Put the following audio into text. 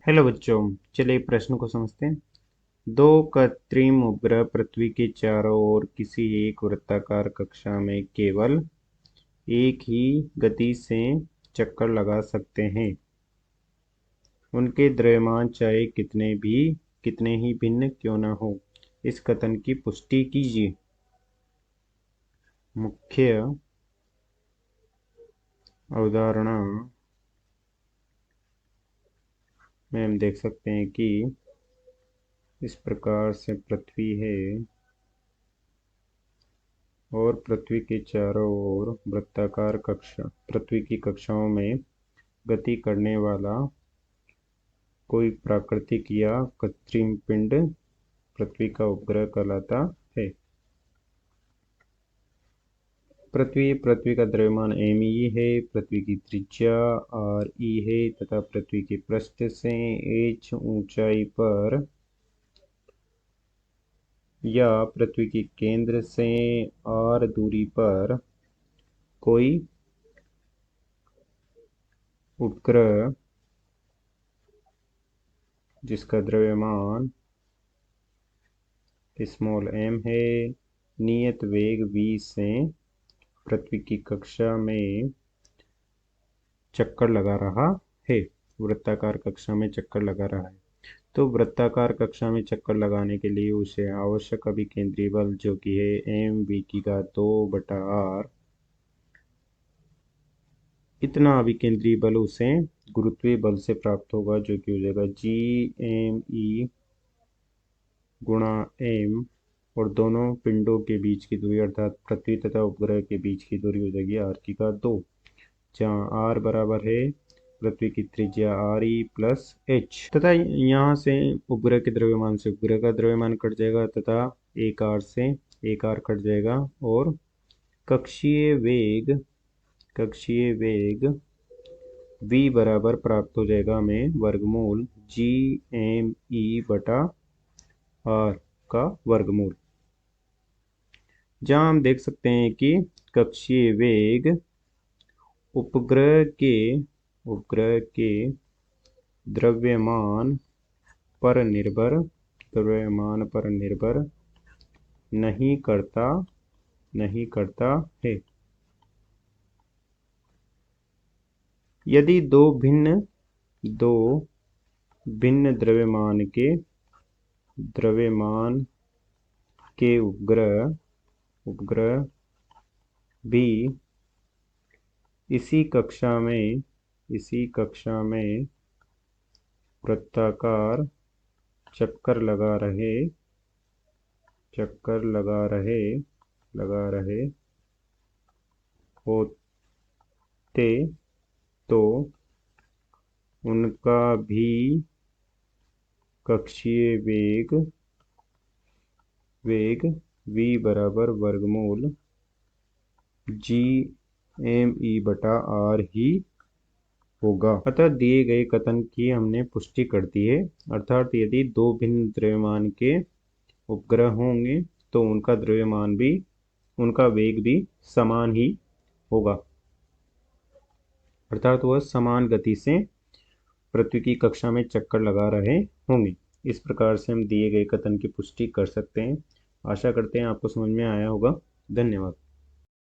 Hello बच्चों, चलिए प्रश्न को समझते हैं। दो कृत्रिम उपग्रह पृथ्वी के चारों ओर किसी एक वृत्ताकार कक्षा में केवल एक ही गति से चक्कर लगा सकते हैं। उनके द्रव्यमान चाहे कितने ही भिन्न क्यों न हो। इस कथन की पुष्टि कीजिए। मुख्य अवधारणा में हम देख सकते हैं कि इस प्रकार से पृथ्वी है और पृथ्वी के चारों ओर वृत्ताकार कक्षा, पृथ्वी की कक्षाओं में गति करने वाला कोई प्राकृतिक या कृत्रिम पिंड पृथ्वी का उपग्रह कहलाता है। पृथ्वी का द्रव्यमान me है, पृथ्वी की त्रिज्या re है तथा पृथ्वी के पृष्ठ से h ऊंचाई पर या पृथ्वी के केंद्र से r दूरी पर कोई उपग्रह जिसका द्रव्यमान m है, नियत वेग v से पृथ्वी की कक्षा में चक्कर लगा रहा है, वृत्ताकार कक्षा में चक्कर लगा रहा है। तो वृत्ताकार कक्षा में चक्कर लगाने के लिए उसे आवश्यक अभिकेंद्री बल जो कि है mv²2/r, इतना अभिकेंद्री बल उसे गुरुत्वीय बल से प्राप्त होगा जो कि हो जाएगा Gme गुणा m, और दोनं पिंडों के बीच की दूरी अर्थात पृथ्वी तथा उपग्रह के बीच की दूरी हो जाएगी r²2, जहाँ r बराबर है पृथ्वी की त्रिज्या re प्लस h तथा यहाँ से उपग्रह के द्रव्यमान से उपग्रह का द्रव्यमान कट जाएगा तथा एक r से एक r कट जाएगा और कक्षीय वेग v बराबर प्राप्त हो जाएगा हमें वर्गमूल Gme/r का वर्गमूल, जहाँ हम देख सकते हैं कि कक्षीय वेग उपग्रह के द्रव्यमान पर निर्भर नहीं करता है। यदि दो भिन्न द्रव्यमान के उपग्रह भी इसी कक्षा में वृत्ताकार चक्कर लगा रहे होते तो उनका भी कक्षीय वेग v बराबर वर्गमूल Gme/r ही होगा। अतः दिए गए कथन की हमने पुष्टि कर दी है, अर्थात यदि दो भिन्न द्रव्यमान के उपग्रह होंगे तो उनका वेग भी समान ही होगा, अर्थात वह समान गति से पृथ्वी की कक्षा में चक्कर लगा रहे होंगे। इस प्रकार से हम दिए गए कथन की पुष्टि कर सकते हैं। आशा करते हैं आपको समझ में आया होगा। धन्यवाद।